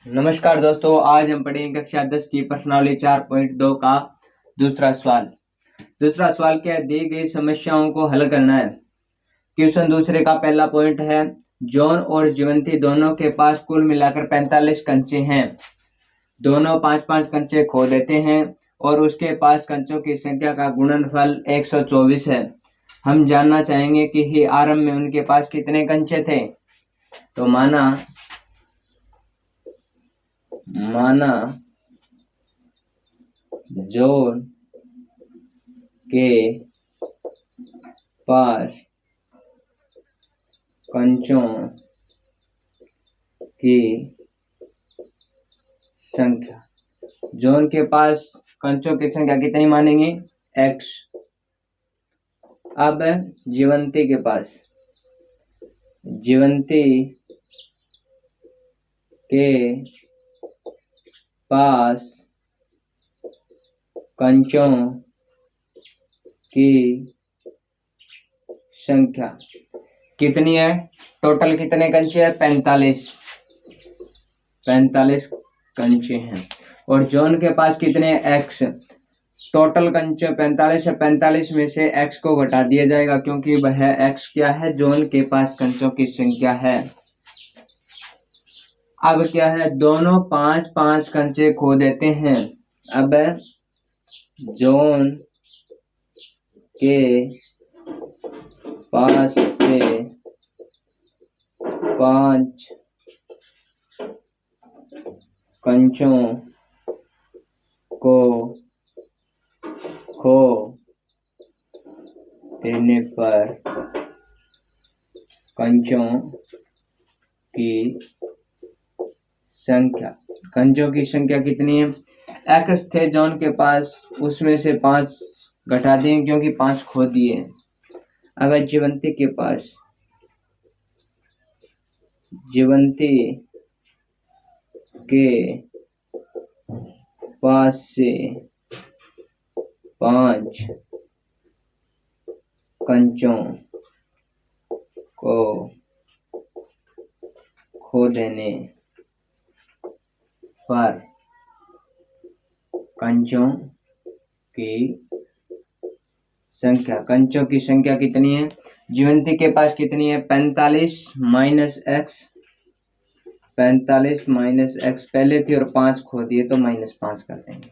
नमस्कार दोस्तों, आज हम पढ़ेंगे कक्षा 10 की प्रश्नावली 4.2 का दूसरा सवाल। दूसरा सवाल क्या है? दी गई समस्याओं को हल करना है। क्वेश्चन दूसरे का पहला पॉइंट है, जॉन और जीवंती दोनों के पास कुल मिलाकर 45 कंचे हैं। दोनों 5-5 कंचे खो देते हैं और उसके पास कंचों की संख्या का गुणनफल 124 है। हम जानना चाहेंगे कि ही आरंभ में उनके पास कितने कंचे थे। तो माना जॉन के पास कंचों की संख्या, जॉन के पास कंचों की संख्या कितनी मानेंगे? x। अब जीवंती के पास कंचों की संख्या कितनी है? टोटल कितने कंचे हैं? 45 कंचे हैं। और जॉन के पास कितने? x। टोटल कंचे 45 है, 45 में से x को घटा दिया जाएगा क्योंकि वह x क्या है? जॉन के पास कंचों की संख्या है। अब क्या है? दोनों 5-5 कंचे खो देते हैं। अब जॉन के पास से 5 कंचों को खो देने पर कंचों की संख्या कितनी है? x थे जॉन के पास, उसमें से 5 घटा दिए क्योंकि 5 खो दिए। अब जीवंती के पास से 5 कंचों को खो देने पर कंचों की संख्या कितनी है? जीवंती के पास कितनी है? 45 माइनस एक्स पहले थी और 5 खो दिए तो -5 कर देंगे।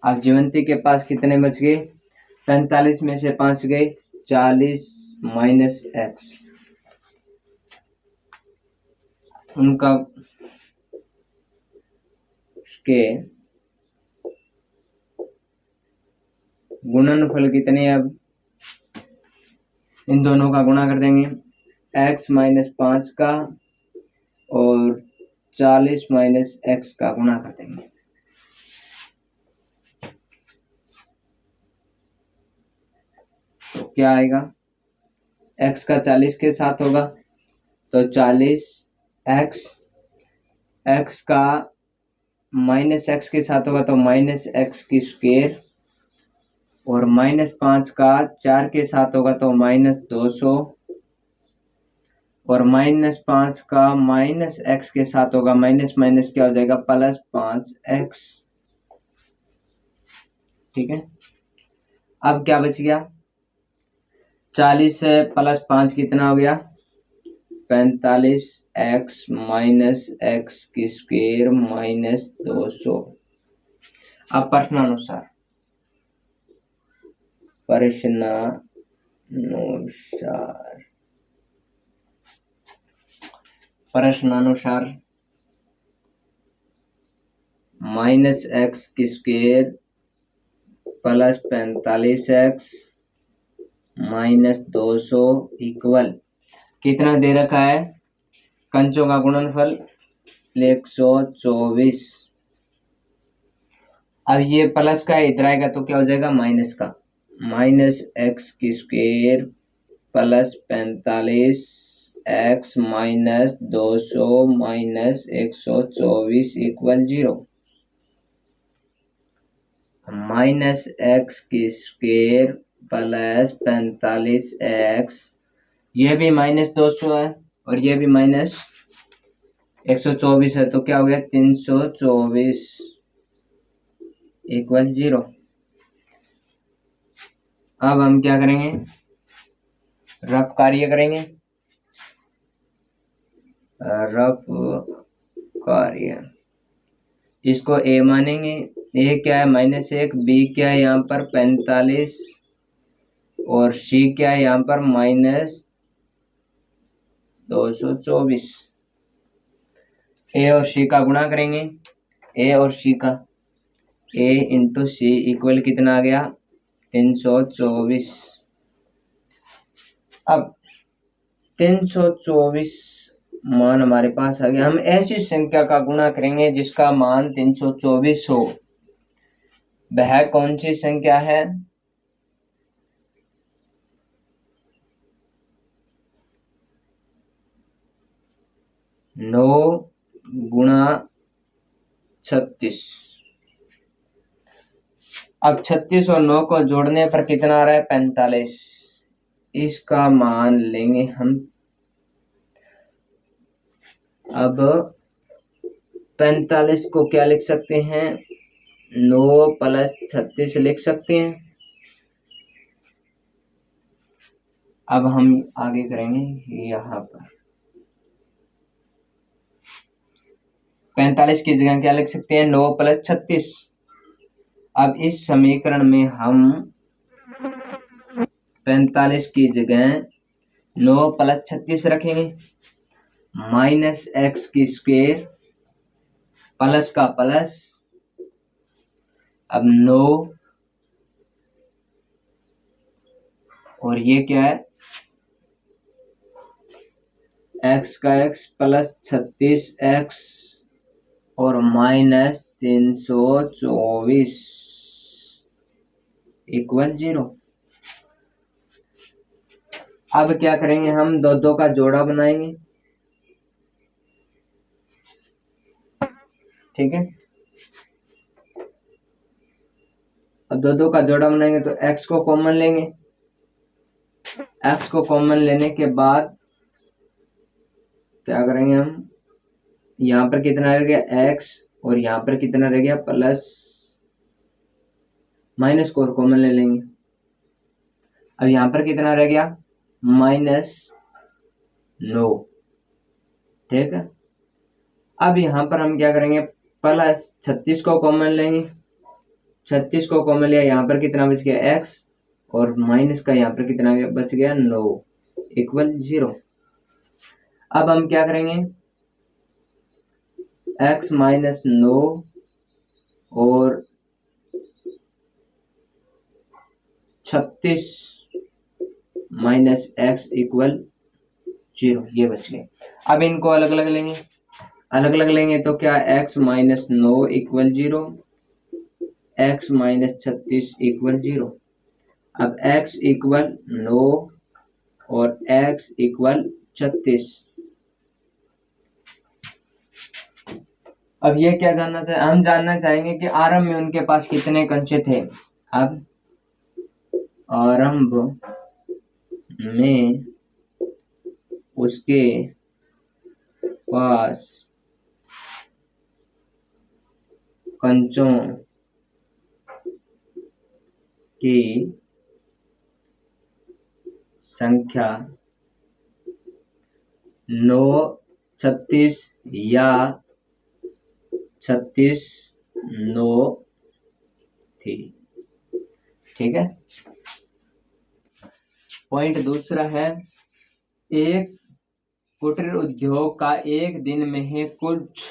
अब जीवंती के पास कितने बच गए? 45 में से 5 गए, 40 माइनस एक्स। उनका उसके गुणनफल कितने? अब इन दोनों का गुणा कर देंगे, x माइनस 5 का और 40 माइनस एक्स का गुणा कर देंगे। तो क्या आएगा? x का 40 के साथ होगा तो 40x, x का माइनस एक्स के साथ होगा तो -x² और -5 का 4 के साथ होगा तो -200 और -5 का -x के साथ होगा, माइनस माइनस क्या हो जाएगा? +5x। ठीक है। अब क्या बच गया? 40 से +5 कितना हो गया? 45x minus x² minus 200। अब प्रश्नानुसार -x² plus 45x minus 200 equal कितना दे रखा है? कंचों का गुणनफल 124। अब ये प्लस का इधर आएगा तो क्या हो जाएगा? माइनस का, -x² plus 45x minus 200 minus 124 equal 0। -x² plus 45x, ये भी -200 है और ये भी 124 है तो क्या हो गया 324 इक्वल 0। अब हम क्या करेंगे, रफ कार्य करेंगे। रफ कार्य, इसको ए मानेंगे। ए क्या है -1, बी क्या है यहाँ पर 45 और सी क्या है यहाँ पर -224। ए और सी का गुणा करेंगे, ए और सी का, ए इंटू सी इक्वल कितना आ गया 324। अब 324 मान हमारे पास आ गया। हम ऐसी संख्या का गुणा करेंगे जिसका मान 324 हो। वह कौन सी संख्या है? 9 गुणा 36। अब 36 और 9 को जोड़ने पर कितना आ रहा है 45। इसका मान लेंगे हम। अब 45 को क्या लिख सकते हैं, 9 प्लस 36 लिख सकते हैं। अब हम आगे करेंगे, यहाँ पर 45 की जगह क्या लिख सकते हैं 9 प्लस 36। अब इस समीकरण में हम 45 की जगह 9 प्लस 36 रखेंगे, -x की स्क्वायर प्लस का प्लस। अब 9 और ये क्या है x का x प्लस 36x और -324 इक्वल 0। अब क्या करेंगे, हम दो का जोड़ा बनाएंगे, ठीक है। अब दो का जोड़ा बनाएंगे तो x को कॉमन लेंगे। x को कॉमन लेने के बाद क्या करेंगे हम, यहाँ पर कितना रह गया x और यहाँ पर कितना रह गया प्लस, माइनस को कॉमन ले लेंगे। अब यहाँ पर कितना रह गया -9, ठीक है। अब यहाँ पर हम क्या करेंगे, प्लस 36 को कॉमन लेंगे। 36 को कॉमन लिया, यहाँ पर कितना बच गया x और माइनस का यहाँ पर कितना बच गया 9 इक्वल 0। अब हम क्या करेंगे, x -9 और 36 -x इक्वल 0, ये बच गए। अब इनको अलग अलग लेंगे, अलग अलग लेंगे तो क्या x -9 इक्वल 0, x -36 इक्वल 0। अब x इक्वल 9 और x इक्वल 36। अब ये क्या जानना चाहे, हम जानना चाहेंगे कि आरंभ में उनके पास कितने कंचे थे। अब आरंभ में उसके पास कंचों की संख्या 9, 36 या 36, 9 थी, ठीक है। पॉइंट दूसरा है, एक कुटीर उद्योग का एक दिन में ही कुछ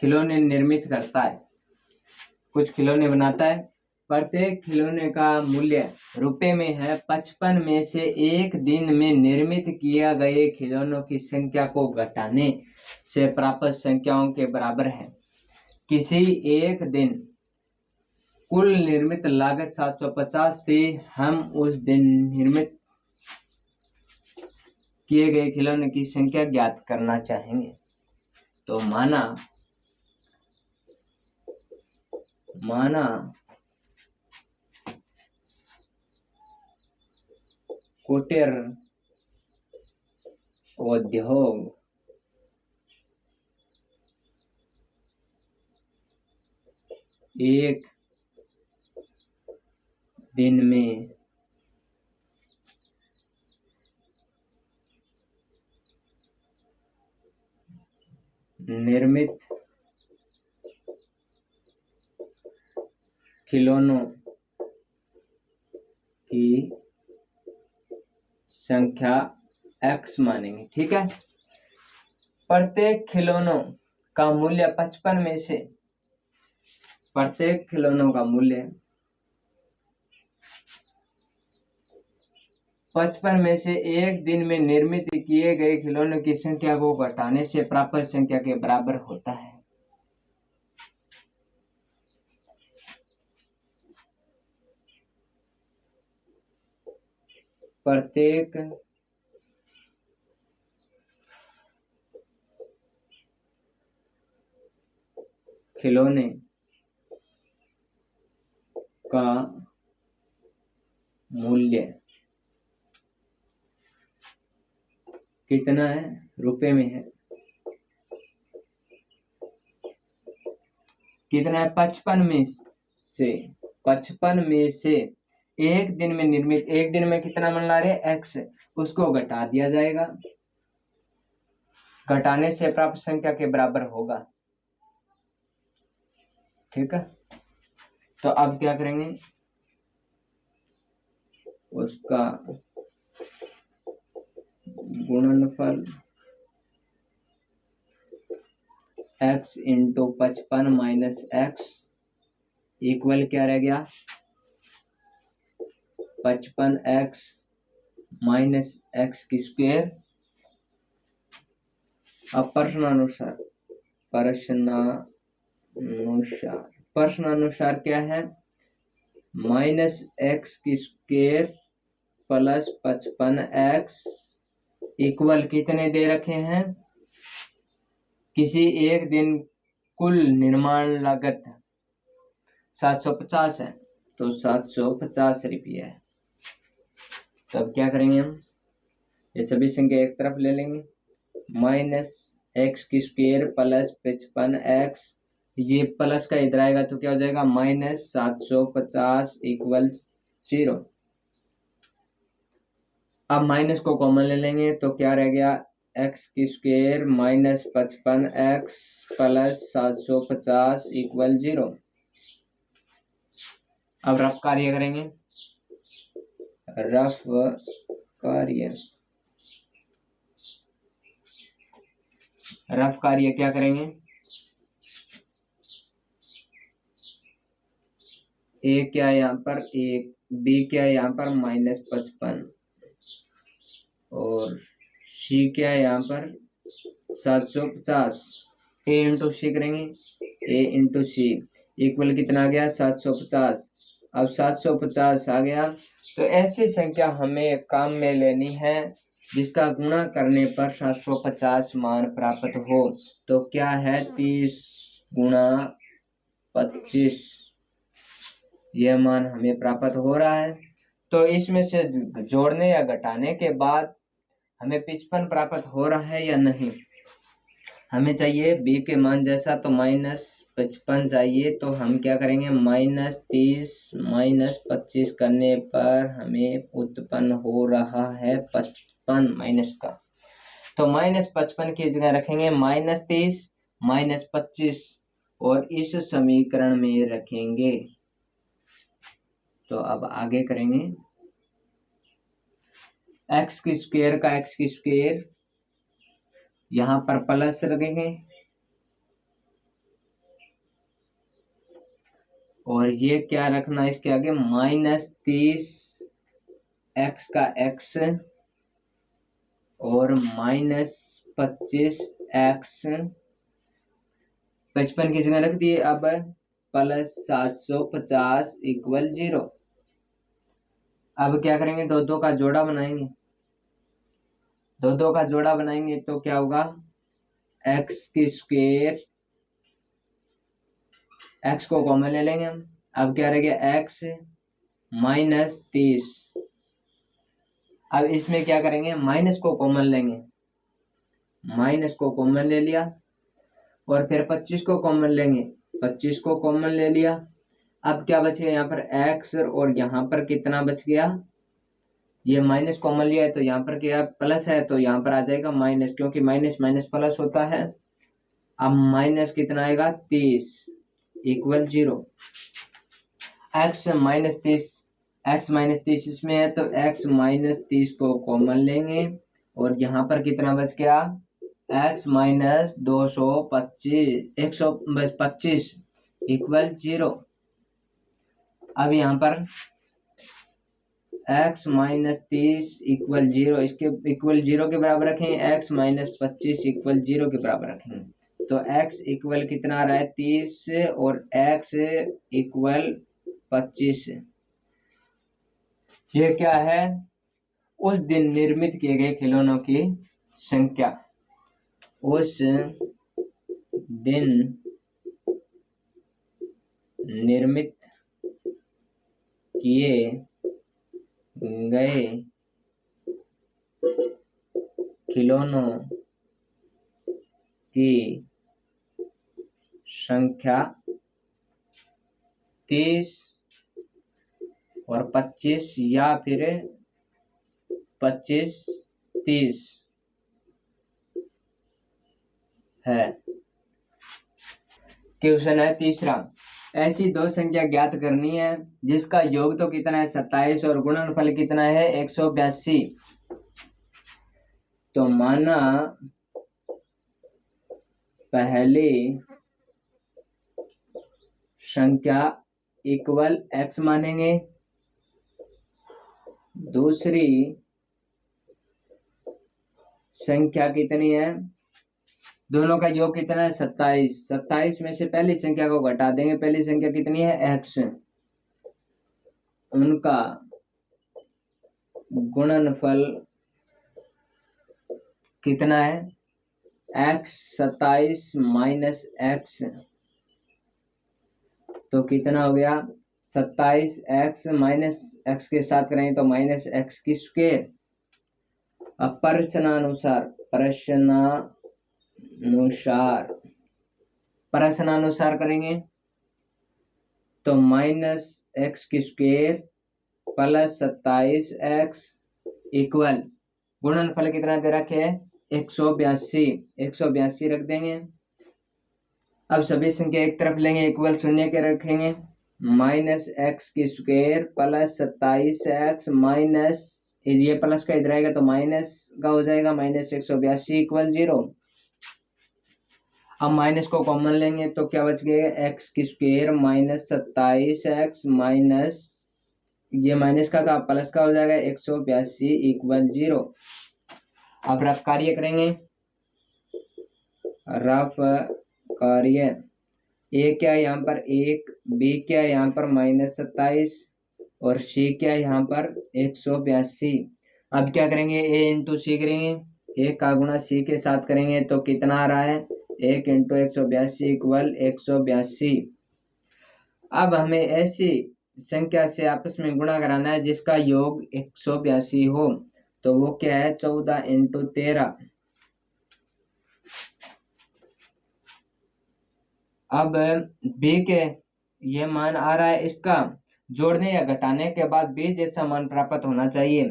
खिलौने निर्मित करता है, कुछ खिलौने बनाता है। प्रत्येक खिलौने का मूल्य रुपए में है। 55 में से एक दिन में निर्मित किया गए खिलौनों की संख्या को घटाने से प्राप्त संख्याओं के बराबर है। किसी एक दिन कुल निर्मित लागत 750 थी। हम उस दिन निर्मित किए गए खिलौने की संख्या ज्ञात करना चाहेंगे। तो माना कुटीर उद्योग एक दिन में निर्मित खिलौनों की संख्या x मानेंगे। ठीक है, प्रत्येक खिलौनों का मूल्य 55 में से, प्रत्येक खिलौनों का मूल्य 55 में से एक दिन में निर्मित किए गए खिलौनों की संख्या को घटाने से प्राप्त संख्या के बराबर होता है। प्रत्येक खिलौने का मूल्य कितना है, रुपए में है, कितना है, 55 में से, 55 में से एक दिन में निर्मित, एक दिन में कितना मन ला रहे x, उसको घटा दिया जाएगा, घटाने से प्राप्त संख्या के बराबर होगा। ठीक है, तो अब क्या करेंगे, उसका गुणनफल x into 55 minus x equal क्या रह गया, 55x माइनस x की स्क्वायर। अब प्रश्नानुसार क्या है, माइनस x की स्क्वायर प्लस 55x इक्वल कितने दे रखे हैं, किसी एक दिन कुल निर्माण लागत 750 है, तो 750 रुपये है। तो अब क्या करेंगे हम, ये सभी संख्या एक तरफ ले लेंगे, माइनस एक्स की स्क्वायर प्लस 55x, ये प्लस का इधर आएगा तो क्या हो जाएगा, माइनस 750 इक्वल 0। अब माइनस को कॉमन ले लेंगे तो क्या रह गया, x की square minus 55x plus 750 equal 0। अब रफ कार्य करेंगे, रफ कार्य क्या करेंगे, ए क्या यहाँ पर, एक बी क्या यहाँ पर माइनस 55 और सी क्या यहाँ पर 750, ए इंटू सी करेंगे, ए इंटू सी इक्वल कितना आ गया 750। अब 750 आ गया, तो ऐसी संख्या हमें काम में लेनी है जिसका गुणा करने पर 750 मान प्राप्त हो। तो क्या है, 30 गुणा 25 यह मान हमें प्राप्त हो रहा है। तो इसमें से जोड़ने या घटाने के बाद हमें 55 प्राप्त हो रहा है या नहीं, हमें चाहिए b के मान जैसा, तो माइनस 55 चाहिए। तो हम क्या करेंगे, माइनस 30 माइनस 25 करने पर हमें उत्पन्न हो रहा है 55 माइनस का, तो माइनस 55 की जगह रखेंगे माइनस 30 माइनस 25 और इस समीकरण में रखेंगे। तो अब आगे करेंगे, x की स्क्वायर का x की स्क्वायर यहाँ पर प्लस रखेंगे और ये क्या रखना इसके आगे, माइनस 30 x का x और माइनस 25 x, 55 की जगह रख दिए। अब प्लस 750 इक्वल 0। अब क्या करेंगे, दो दो का जोड़ा बनाएंगे, दो दो का जोड़ा बनाएंगे तो क्या होगा, x की स्क्वायर, x को कॉमन ले लेंगे हम, अब क्या रह गया x माइनस 30। अब इसमें क्या करेंगे, माइनस को कॉमन लेंगे, माइनस को कॉमन ले लिया और फिर 25 को कॉमन लेंगे 25 को कॉमन ले लिया। अब क्या बच गया यहाँ पर x, और यहाँ पर कितना बच गया, ये माइनस कॉमन लिया है तो यहाँ पर क्या प्लस है, तो यहाँ पर आ जाएगा माइनस, क्योंकि माइनस माइनस प्लस होता है। अब माइनस कितना आएगा 30 इक्वल 0। x माइनस 30 इसमें है तो x माइनस 30 को कॉमन लेंगे, और यहाँ पर कितना बच गया x माइनस 125 इक्वल 0। अब यहाँ पर x माइनस 30 इक्वल 0, इसके इक्वल 0 के बराबर रखेंगे, x माइनस 25 इक्वल 0 के बराबर रखेंगे, तो x इक्वल कितना आ रहा है 30 और x इक्वल 25। ये क्या है, उस दिन निर्मित किए गए खिलौनों की संख्या, उस दिन निर्मित किए गए खिलौनों की संख्या 30 और 25 या फिर 25-30 है। क्वेश्चन है तीसरा, ऐसी दो संख्या ज्ञात करनी है जिसका योग तो कितना है 27 और गुणनफल कितना है 182। तो माना पहली संख्या इक्वल x मानेंगे, दूसरी संख्या कितनी है, दोनों का योग कितना है 27। 27 में से पहली संख्या को घटा देंगे, पहली संख्या कितनी है x, उनका गुणनफल कितना है x, 27 माइनस x, तो कितना हो गया 27x माइनस x के साथ करेंगे तो माइनस x की स्क्वायर। अब प्रश्नानुसार करेंगे तो माइनस x की स्क्वायर प्लस 27x इक्वल गुणनफल कितना दे रखे है 182 रख देंगे। अब सभी संख्या एक तरफ लेंगे, इक्वल शून्य के रखेंगे, माइनस x की स्क्वायर प्लस 27x माइनस, ये प्लस का इधर आएगा तो माइनस का हो जाएगा, माइनस 182 इक्वल 0। अब माइनस को कॉमन लेंगे तो क्या बच गया x की स्क्वायर माइनस 27x माइनस, ये माइनस का था प्लस का हो जाएगा 182 इक्वल 0। अब रफ कार्य करेंगे, रफ कार्य ए क्या है यहाँ पर 1, बी क्या है यहाँ पर माइनस 27 और सी क्या है यहाँ पर 182। अब क्या करेंगे ए इंटू सी करेंगे, ए का गुणा सी के साथ करेंगे तो कितना आ रहा है 1 इंटू 182 इक्वल 182। अब हमें ऐसी संख्या से आपस में गुणा कराना है जिसका योग 182 हो, तो वो क्या है 14 इंटू 13। अब b के ये मान आ रहा है, इसका जोड़ने या घटाने के बाद b जैसा मान प्राप्त होना चाहिए,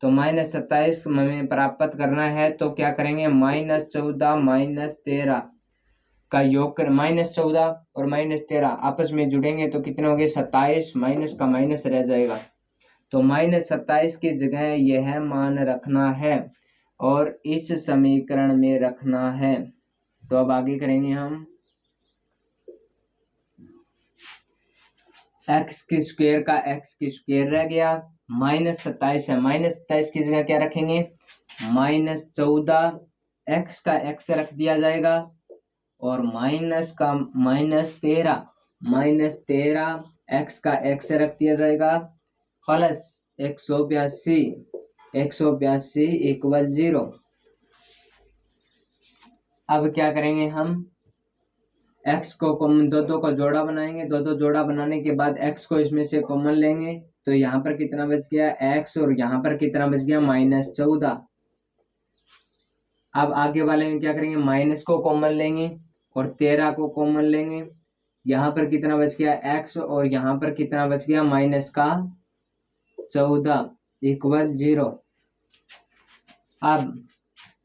तो माइनस 27 हमें प्राप्त करना है तो क्या करेंगे माइनस 14 माइनस 13 का योग कर, माइनस 14 और माइनस 13 आपस में जुड़ेंगे तो कितने होंगे 27, माइनस का माइनस रह जाएगा, तो माइनस 27 की जगह यह मान रखना है और इस समीकरण में रखना है। तो अब आगे करेंगे हम, x की स्क्वायर का x की स्क्वायर रह गया, माइनस 27 है, माइनस 27 की जगह क्या रखेंगे माइनस 14, x का x रख दिया जाएगा और माइनस का माइनस 13 x का x रख दिया जाएगा प्लस 182 इक्वल 0। अब क्या करेंगे हम x को कॉमन, दो का जोड़ा बनाएंगे, दो जोड़ा बनाने के बाद x को इसमें से कॉमन लेंगे तो यहाँ पर कितना बच गया x और यहाँ पर कितना बच गया माइनस 14। अब आगे वाले में क्या करेंगे माइनस को कॉमन लेंगे और 13 को कॉमन लेंगे, यहाँ पर कितना बच गया x और यहाँ पर कितना बच गया माइनस का 14 इक्वल 0। अब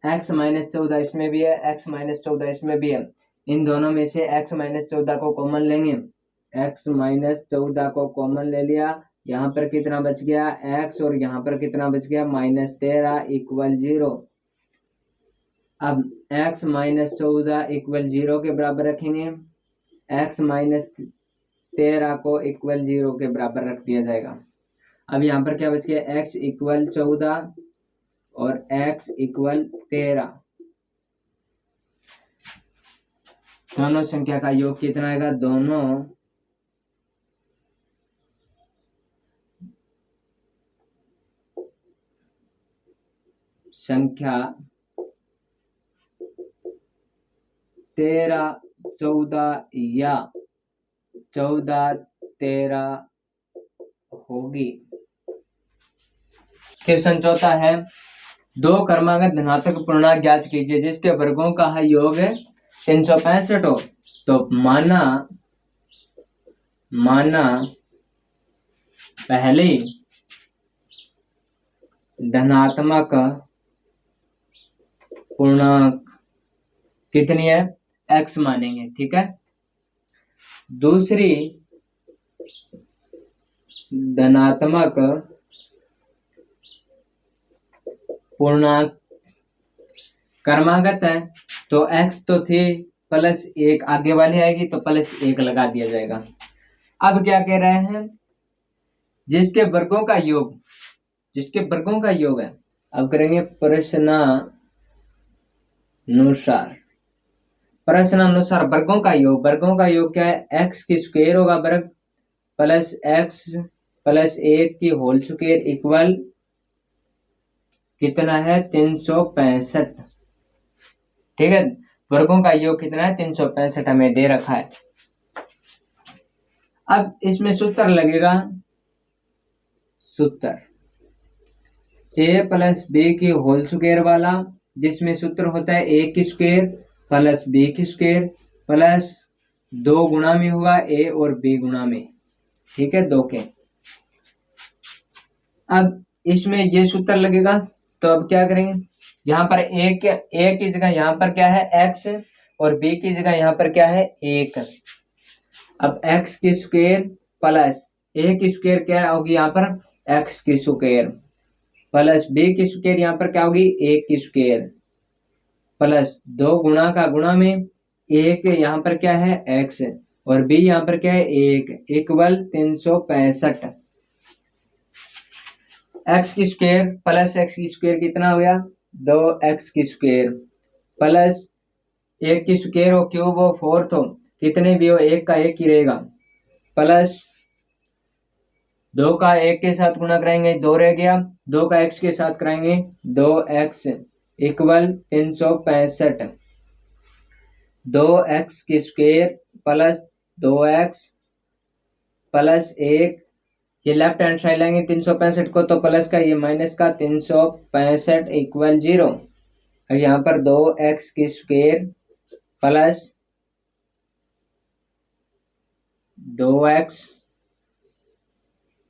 x माइनस 14 इसमें भी है, x माइनस 14 इसमें भी है, इन दोनों में से x माइनस 14 को कॉमन लेंगे, x माइनस 14 को कॉमन ले लिया, यहाँ पर कितना बच गया x और यहाँ पर कितना बच गया माइनस 13 इक्वल 0। अब x माइनस 14 इक्वल 0 के बराबर रखेंगे, x माइनस 13 को इक्वल 0 के बराबर रख दिया जाएगा। अब यहाँ पर क्या बच गया x इक्वल 14 और x इक्वल 13, दोनों संख्या का योग कितना आएगा, दोनों संख्या 13 14 या 14 13 होगी। क्वेश्चन चौथा है, दो क्रमागत धनात्मक पूर्णांक ज्ञात कीजिए जिसके वर्गों का योग 365 हो। तो माना पहली धनात्मक पूर्णांक कितनी है x मानेंगे, ठीक है। दूसरी धनात्मक पूर्णांक क्रमागत है तो x तो थी प्लस 1 आगे वाली आएगी तो प्लस 1 लगा दिया जाएगा। अब क्या कह रहे हैं, जिसके वर्गों का योग है, अब करेंगे प्रश्नानुसार वर्गों का योग क्या है, x की स्क्वायर होगा वर्ग प्लस x प्लस 1 की होल स्क्वायर इक्वल कितना है 365, ठीक है। वर्गों का योग कितना है 365 हमें दे रखा है। अब इसमें सूत्र लगेगा, सूत्र a प्लस बी की होल स्क्वायर वाला, जिसमें सूत्र होता है a की स्क्वायर प्लस b की स्क्वायर प्लस 2 गुणा में हुआ a और b गुणा में, ठीक है, 2 के। अब इसमें ये सूत्र लगेगा तो अब क्या करेंगे, यहाँ पर a की जगह यहाँ पर क्या है x और b की जगह यहाँ पर क्या है 1। अब x की स्क्वायर प्लस a की स्क्वायर क्या होगी यहाँ पर x की स्क्वायर प्लस b की स्क्वायर यहाँ पर क्या होगी 1 की स्क्वायर प्लस 2 गुणा का गुणा में 1 यहाँ पर क्या है x और b यहाँ पर क्या है 1 इक्वल 365। x की स्क्वायर प्लस x की स्क्वायर कितना हो गया 2x की स्क्वायर प्लस 1 की स्क्वायर हो क्यूब हो फोर्थ हो कितने भी हो 1 का 1 ही रहेगा प्लस 2 का 1 के साथ गुणा कराएंगे 2 रह गया, 2 का x के साथ कराएंगे 2x इक्वल 365। 2x की स्क्वायर प्लस 2x प्लस 1, ये लेफ्ट हैंड साइड लाएंगे 365 को तो प्लस का ये माइनस का 365 इक्वल 0। और यहाँ पर 2x की square plus 2x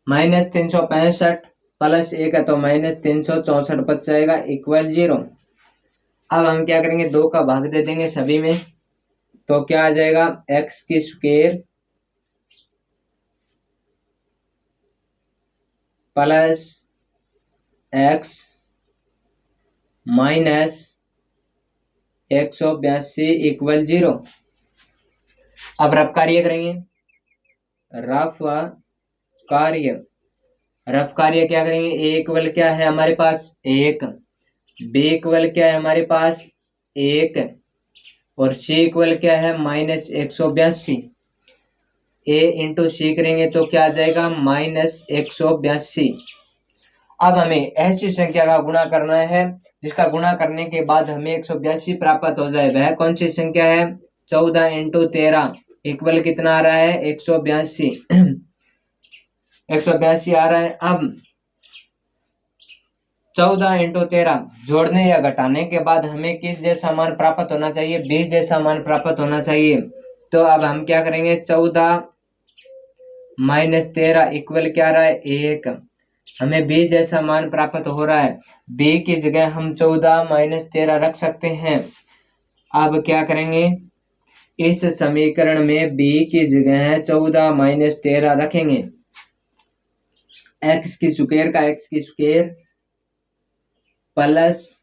minus 365 plus 1 है तो माइनस 364 बच जाएगा इक्वल 0। अब हम क्या करेंगे 2 का भाग दे देंगे सभी में तो क्या आ जाएगा x की square plus x minus 182 equal 0। अब रफ कार्य करेंगे, रफ कार्य क्या करेंगे, a इक्वल क्या है हमारे पास 1, b इक्वल क्या है हमारे पास 1 और c इक्वल क्या है माइनस 182। a इंटू सी करेंगे तो क्या आ जाएगा माइनस 182। अब हमें ऐसी संख्या का गुणा करना है जिसका गुणा करने के बाद हमें 182 प्राप्त हो जाए, वह कौन सी संख्या है 14 इंटू 13 इक्वल कितना आ रहा है 182 182 आ रहा है। अब 14 इंटू 13 जोड़ने या घटाने के बाद हमें किस जैसा मान प्राप्त होना चाहिए 20 जैसा मान प्राप्त होना चाहिए। तो अब हम क्या करेंगे, 14 माइनस 13 इक्वल क्या रहा है, 1। हमें b जैसा मान प्राप्त हो रहा है, b की जगह हम 14 माइनस 13 रख सकते हैं। अब क्या करेंगे, इस समीकरण में b की जगह 14 माइनस 13 रखेंगे, x की स्क्वायर का x की स्क्वायर प्लस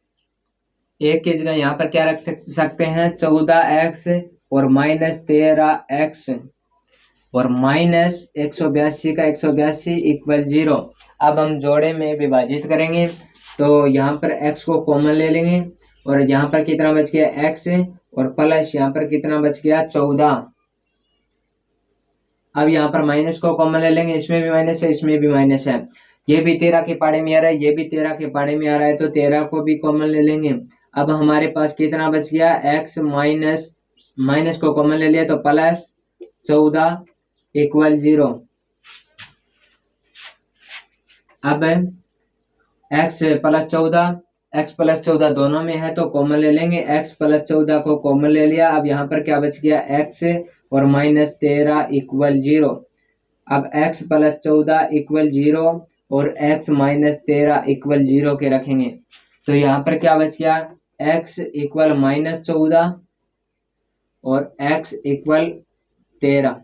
1 की जगह यहाँ पर क्या रख सकते हैं, 14x और माइनस 13x और माइनस 182 का 182 इक्वल 0। अब हम जोड़े में विभाजित करेंगे, तो यहाँ पर x को कॉमन ले लेंगे और यहाँ पर कितना बच गया, x और प्लस यहाँ पर कितना बच गया, 14। अब यहाँ पर माइनस को कॉमन ले लेंगे, इसमें भी माइनस है, इसमें भी माइनस है, ये भी 13 के पाड़े में आ रहा है, ये भी 13 के पाड़े में आ रहा है, तो 13 को भी कॉमन ले लेंगे। अब हमारे पास कितना बच गया, x माइनस माइनस को कॉमन ले लिया तो प्लस 14 इक्वल 0। अब x प्लस 14 दोनों में है तो कॉमन ले लेंगे, x प्लस 14 को कॉमन ले लिया। अब यहाँ पर क्या बच गया, x और माइनस 13 इक्वल 0। अब x प्लस 14 इक्वल 0 और x माइनस 13 इक्वल 0 के रखेंगे, तो यहाँ पर क्या बच गया, x इक्वल माइनस 14 और x इक्वल 13।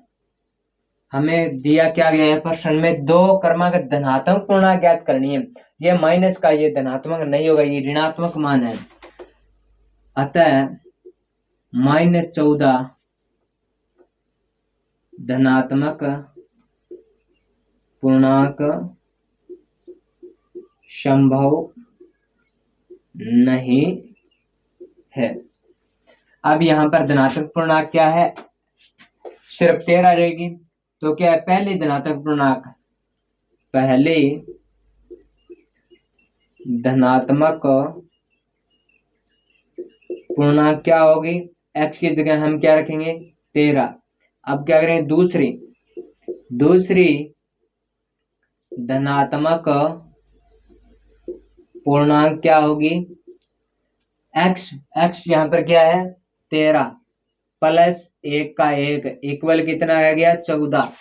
हमें दिया क्या गया है प्रश्न में, दो क्रमागत धनात्मक पूर्णांक ज्ञात करनी है। ये माइनस का ये धनात्मक नहीं होगा, ये ऋणात्मक मान है, अतः माइनस 14 धनात्मक पूर्णांक संभव नहीं है। अब यहाँ पर धनात्मक पूर्णांक क्या है, सिर्फ 13 रहेगी, तो क्या है, पहली धनात्मक पूर्णांक क्या होगी, x की जगह हम क्या रखेंगे, 13। अब क्या करेंगे, दूसरी धनात्मक पूर्णांक क्या होगी, x यहाँ पर क्या है, 13 प्लस 1 का 1 इक्वल कितना रह गया, 14।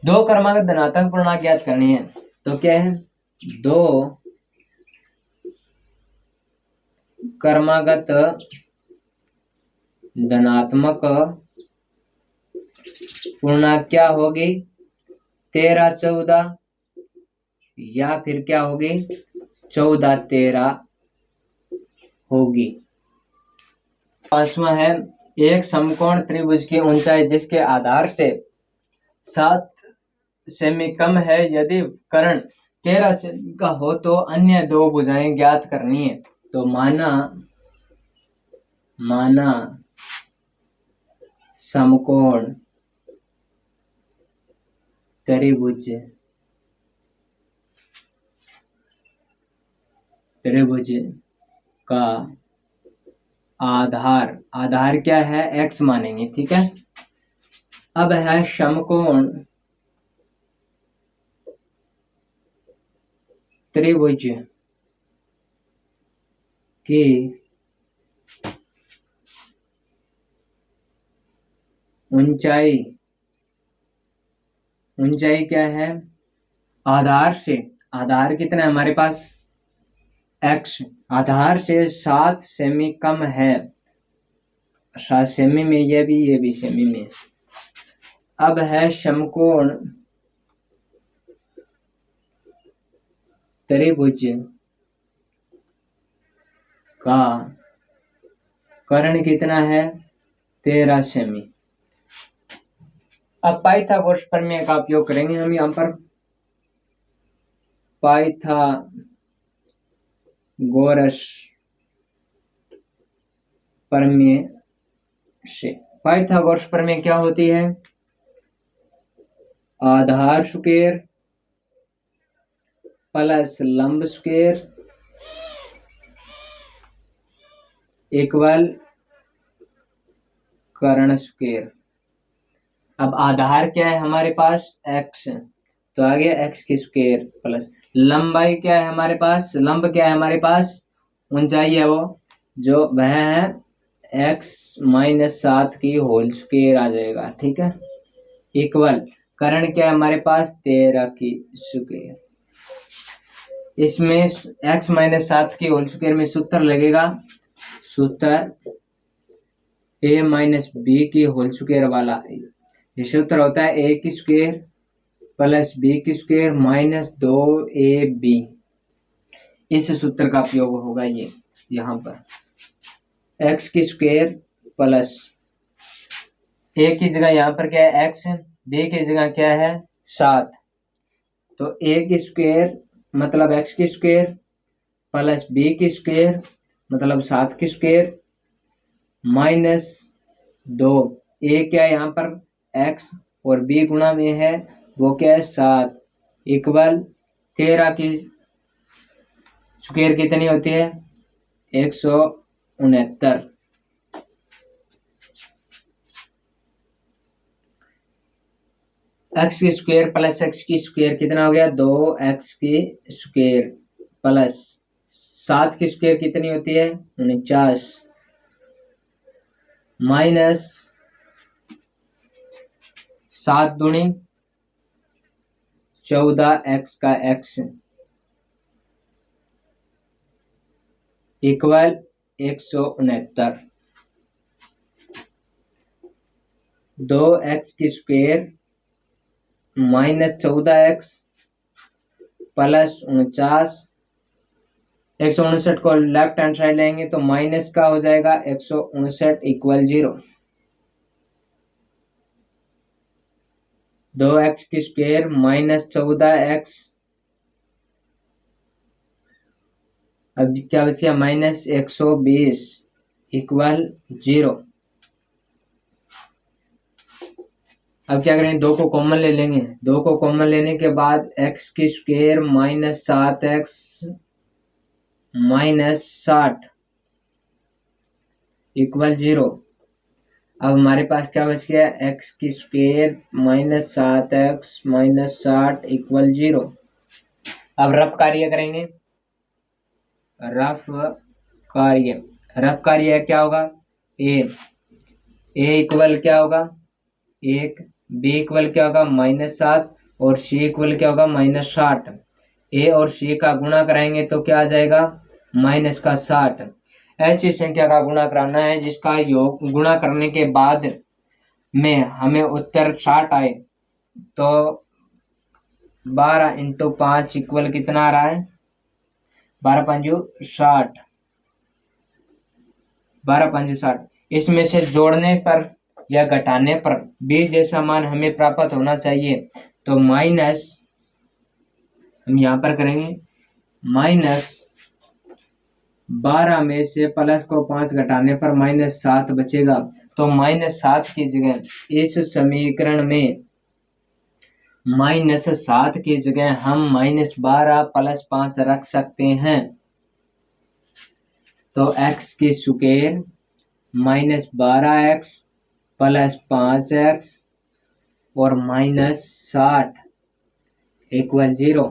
दो क्रमागत धनात्मक पूर्णांक ज्ञात करनी है, तो क्या है, दो क्रमागत धनात्मक पूर्णांक क्या होगी, 13 14 या फिर क्या होगी, 14 13 होगी। पांचवा है, एक समकोण त्रिभुज की ऊंचाई जिसके आधार से 7 सेमी कम है, यदि कर्ण 13 सेमी का हो तो अन्य दो भुजाएं ज्ञात करनी है। तो माना समकोण त्रिभुज का आधार क्या है, x मानेंगे, ठीक है। अब है समकोण त्रिभुज की ऊंचाई क्या है, आधार कितना है हमारे पास, x, आधार से 7 सेमी कम है, 7 सेमी में, ये भी सेमी में। अब है समकोण त्रिभुज का कर्ण कितना है, 13 सेमी। अब पाइथागोरस प्रमेय का उपयोग करेंगे हम यहाँ पर, पाइथागोरस प्रमेय से। पाइथागोरस प्रमेय क्या होती है, आधार स्क्वायर प्लस लंब स्क्वायर इक्वल कर्ण स्क्वायर। अब आधार क्या है हमारे पास, x, तो आ गया x की स्क्वायर प्लस लंबाई क्या है हमारे पास, लंब क्या है हमारे पास, ऊंचाई है वो, जो वह है एक्स माइनस 7 की होल स्क्वायर आ जाएगा, ठीक है, इक्वल करण क्या है हमारे पास 13 की स्क्वायर। इसमें x माइनस 7 की होल स्क्वायर में सूत्र लगेगा, सूत्र a माइनस बी की होल स्क्वायर वाला। ये सूत्र होता है a की स्क्वायर प्लस बी की स्क्वायर माइनस 2ab। इस सूत्र का प्रयोग होगा ये यहाँ पर, x की स्क्वायर प्लस a की जगह यहाँ पर क्या है x, b की जगह क्या है 7, तो a की स्क्वायर मतलब x की स्क्वायर प्लस b की स्क्वायर मतलब 7 की स्क्वायर माइनस 2, a क्या है यहाँ पर x और b गुणा में है वो क्या है 7, इक्वल 13 की स्क्वायर कितनी होती है 169। एक्स की स्क्वायर प्लस एक्स की स्क्वायर कितना हो गया 2x की स्क्वायर प्लस 7 की स्क्वायर कितनी होती है 49 माइनस 7 दूनी 14x का x इक्वल 169। 2x की स्क्वायर माइनस 14x प्लस 49, 159 को लेफ्ट हैंड साइड लेंगे तो माइनस का हो जाएगा 159 इक्वल 0। 2x की स्क्वायर माइनस 14x, अब क्या बचा माइनस 120 इक्वल 0। अब क्या करेंगे 2 को कॉमन ले लेंगे, 2 को कॉमन लेने के बाद x की square minus 7x minus 60 equal 0। अब हमारे पास क्या बच गया x की square minus 7x minus 60 equal 0। अब रफ कार्य करेंगे, रफ कार्य क्या होगा a इक्वल क्या होगा 1, b इक्वल क्या होगा माइनस 7 और c इक्वल क्या होगा माइनस 60। a और c का गुणा कराएंगे तो क्या आ जाएगा माइनस का 60। ऐसी संख्या का गुणा कराना है जिसका योग गुणा करने के बाद में हमें उत्तर 60 आए, तो 12 इंटू 5 इक्वल कितना आ रहा है 12 पंजू 60, 12 पंजू 60। इसमें से जोड़ने पर या घटाने पर b जैसा मान हमें प्राप्त होना चाहिए, तो माइनस हम यहाँ पर करेंगे माइनस 12 में से प्लस को 5 घटाने पर माइनस 7 बचेगा, तो माइनस 7 की जगह इस समीकरण में माइनस 7 की जगह हम माइनस 12 प्लस 5 रख सकते हैं। तो x की square minus 12x plus 5x और माइनस 60 इक्वल 0।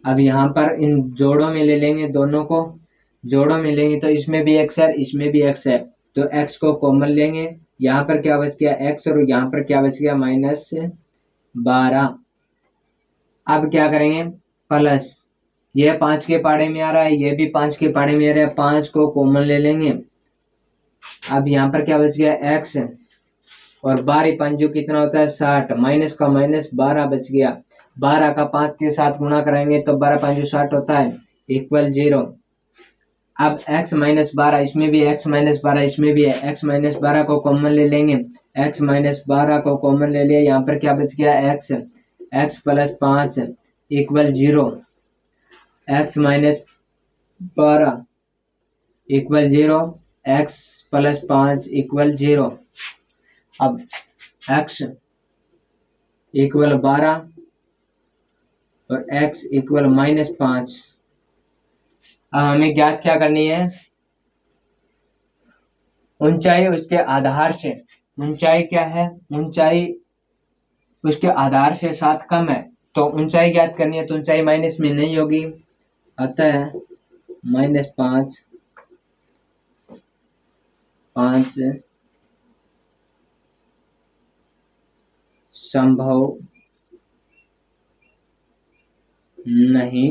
अब यहाँ पर इन जोड़ों में ले लेंगे, दोनों को जोड़ों में लेंगे तो इसमें भी x है इसमें भी x है, तो x को कॉमन लेंगे, यहाँ पर क्या बच गया x और यहाँ पर क्या बच गया माइनस 12। अब क्या करेंगे प्लस, ये 5 के पाड़े में आ रहा है ये भी 5 के पाड़े में आ रहा है, 5 को कॉमन ले लेंगे। अब यहाँ पर क्या बच गया x और 12 पंजू कितना होता है 60, माइनस का माइनस 12 बच गया, 12 का 5 के साथ गुणा करेंगे तो 12 पंजू 60 होता है इक्वल 0। अब x माइनस 12 इसमें भी x माइनस 12 इसमें भी है, x माइनस 12 को कॉमन ले लेंगे, x माइनस 12 को कॉमन ले लिया, यहाँ पर क्या बच गया x plus 5 equal 0, x minus 12 equal 0, x plus 5 equal 0। अब x इक्वल 12 और x इक्वल माइनस 5। अब हमें ज्ञात क्या करनी है ऊंचाई उसके आधार से, ऊंचाई क्या है ऊंचाई उसके आधार से 7 कम है, तो ऊंचाई ज्ञात करनी है, तो ऊंचाई माइनस में नहीं होगी, अतः माइनस 5 5 संभव नहीं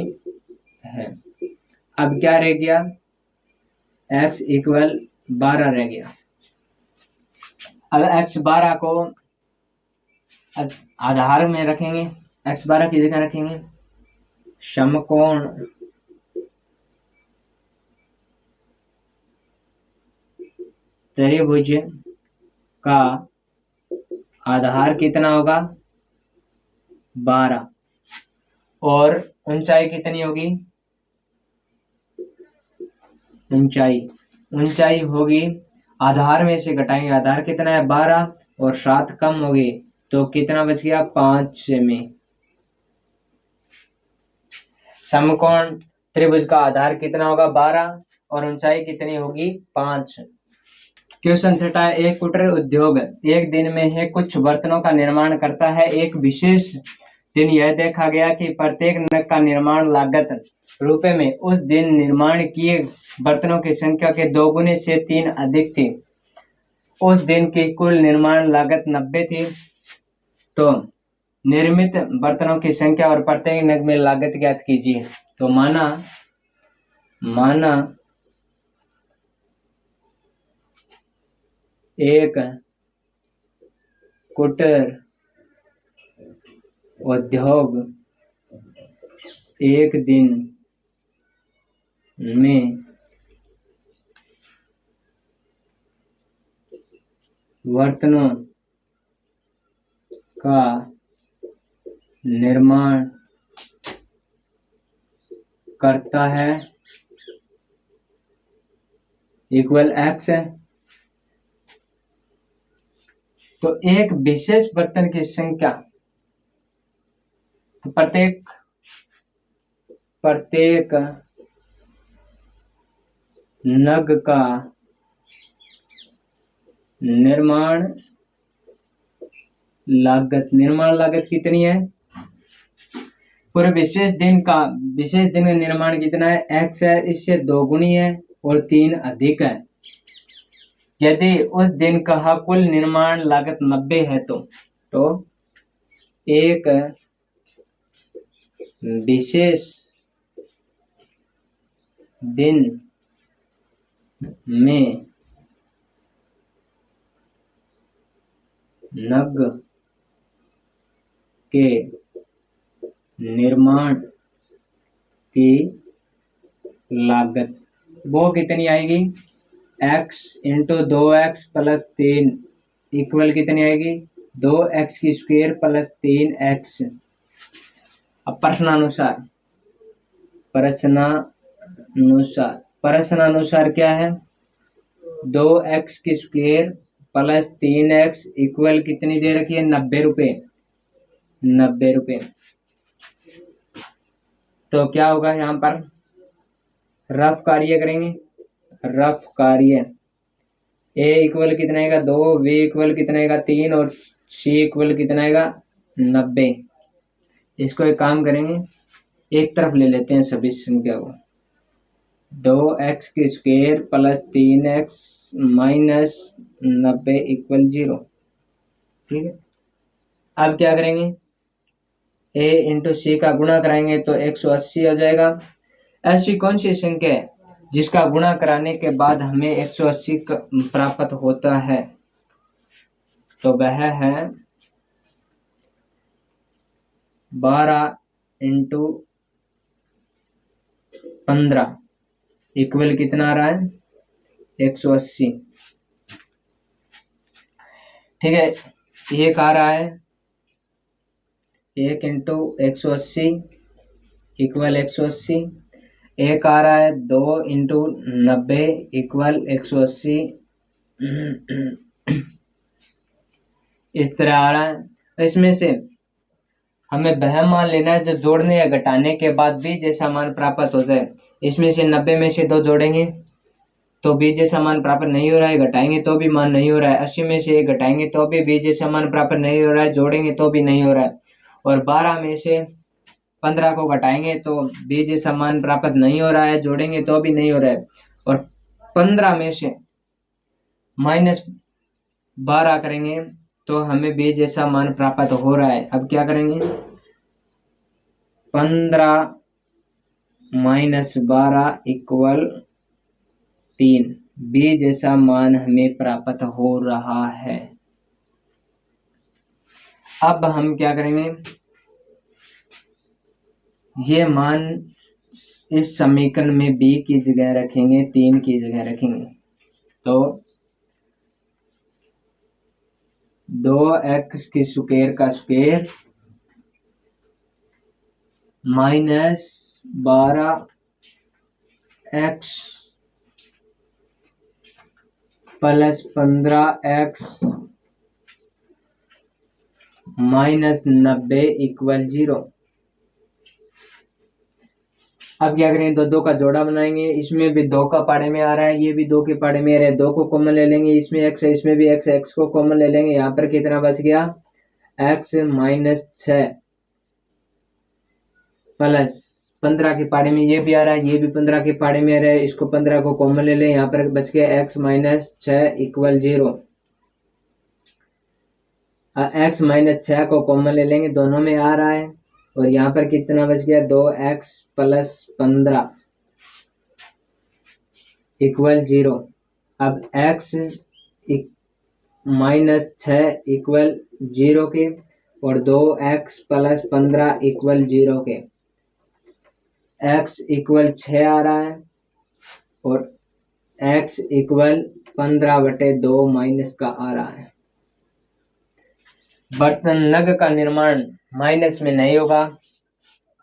है। अब क्या रह गया, x इक्वल 12 रह गया। अब x12 को आधार में रखेंगे, x12 की जगह रखेंगे समकोण त्रिभुज का आधार कितना होगा 12 और ऊंचाई कितनी होगी, ऊंचाई होगी, आधार में से घटाएंगे, आधार कितना है 12 और 7 कम होगी तो कितना बच गया 5 में। समकोण त्रिभुज का आधार कितना होगा 12 और ऊंचाई कितनी होगी 5। क्वेश्चन छठा है, एक कुटीर उद्योग एक दिन में है कुछ बर्तनों का निर्माण करता है। एक विशेष दिन यह देखा गया कि प्रत्येक नग का निर्माण लागत रुपए में उस दिन निर्माण किए बर्तनों की संख्या के 2 गुने से 3 अधिक थी। उस दिन की कुल निर्माण लागत 90 थी। तो निर्मित बर्तनों की संख्या और प्रत्येक नग में लागत ज्ञात कीजिए। तो माना एक कुटीर उद्योग एक दिन में बर्तनों का निर्माण करता है इक्वल x है। तो एक विशेष बर्तन की संख्या, तो प्रत्येक नग का निर्माण लागत कितनी है, पूरे विशेष दिन का निर्माण कितना है x है, इससे 2 गुनी है और 3 अधिक है। यदि उस दिन का कुल निर्माण लागत 90 है तो एक विशेष दिन में नग के निर्माण की लागत वो कितनी आएगी, x into 2x plus 3 equal कितनी आएगी 2x की स्क्वायर प्लस 3x। अब प्रश्नानुसार क्या है, 2x की स्क्वायर प्लस 3x इक्वल कितनी दे रखी है 90 रुपए। तो क्या होगा, यहाँ पर रफ कार्य करेंगे, रफ कार्य a इक्वल कितना आएगा 2, b इक्वल कितना आएगा 3 और c इक्वल कितना आएगा 90। इसको एक काम करेंगे, एक तरफ ले लेते हैं सभी संख्या को, 2x की square plus 3x minus 90 equal 0। ठीक है, अब क्या करेंगे, a इंटू सी का गुणा कराएंगे तो 180 हो जाएगा। ऐसी कौन सी संख्या है जिसका गुणा कराने के बाद हमें 180 प्राप्त होता है, तो वह है 12 इंटू 15 इक्वल कितना आ रहा है 180। ठीक है, एक आ रहा है 1 इंटू 180 इक्वल 180, एक आ रहा है 2 इंटू 90 इक्वल 180। इस तरह आ रहा है। इसमें से हमें वह मान लेना है जो जोड़ने या घटाने के बाद भी जैसा मान प्राप्त हो जाए। इसमें से 90 में से 2 जोड़ेंगे तो भी जैसा मान प्राप्त नहीं हो रहा है, घटाएंगे तो भी मान नहीं हो रहा है। 80 में से 1 घटाएंगे तो भी जैसा मान प्राप्त नहीं हो रहा है, जोड़ेंगे तो भी नहीं हो रहा है। और 12 में से 15 को घटाएंगे तो भी जैसा मान प्राप्त नहीं हो रहा है, जोड़ेंगे तो भी नहीं हो रहा है। और 15 में से -12 करेंगे तो हमें b जैसा मान प्राप्त हो रहा है। अब क्या करेंगे, 15 - 12 = 3, b जैसा मान हमें प्राप्त हो रहा है। अब हम क्या करेंगे, ये मान इस समीकरण में b की जगह रखेंगे, 3 की जगह रखेंगे, तो 2x² का स्क्वायर -12x + 15x - 90 = 0। अब क्या करेंगे, दो का जोड़ा बनाएंगे, इसमें भी 2 का पाड़े में आ रहा है, ये भी 2 के पाड़े में आ रहा है, 2 को कॉमन ले लेंगे, इसमें x है, इसमें भी x है, x को कॉमन ले लेंगे, यहाँ पर कितना बच गया, x - 6 प्लस 15 के पाड़े में ये भी आ रहा है, ये भी 15 के पाड़े में आ रहा है, इसको 15 को कॉमन ले लें, यहाँ पर बच गया x - 6 = 0। x - 6 को कॉमन ले लेंगे, दोनों में आ रहा है, और यहाँ पर कितना बच गया, 2x + 15 = 0। अब x - 6 = 0 के और 2x + 15 = 0 के, x = 6 आ रहा है और x = 15/2 माइनस का आ रहा है। बर्तन नग का निर्माण माइनस में नहीं होगा,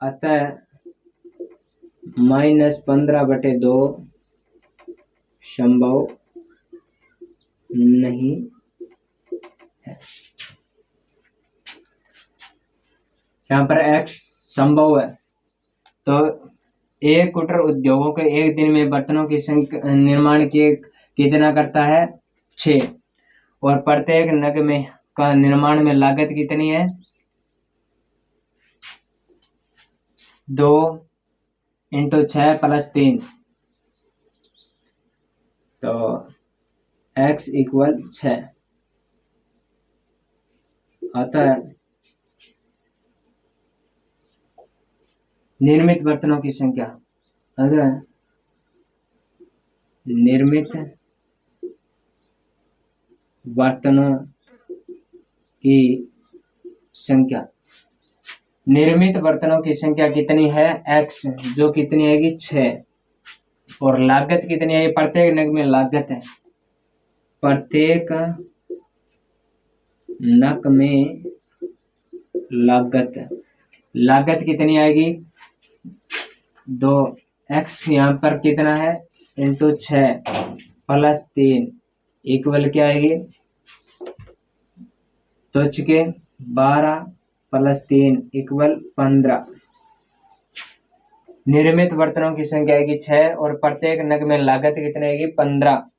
अतः -15/2 संभव नहीं है। यहाँ पर x संभव है, तो एक कुटीर उद्योगों के एक दिन में बर्तनों की निर्माण के कितना करता है, 6, और प्रत्येक नग में का निर्माण में लागत कितनी है, 2 × 6 + 3, तो x = 6। अतः निर्मित बर्तनों की संख्या, अगर निर्मित बर्तनों की संख्या, निर्मित बर्तनों की संख्या कितनी है, x, जो कितनी आएगी, 6, और लागत कितनी आएगी, प्रत्येक नग में लागत है, प्रत्येक नग में लागत कितनी आएगी, 2x यहाँ पर कितना है, × 6 + 3 = क्या आएगी, तो 12 + 3 = 15। निर्मित बर्तनों की संख्या आएगी 6 और प्रत्येक नग में लागत कितनी आएगी, 15।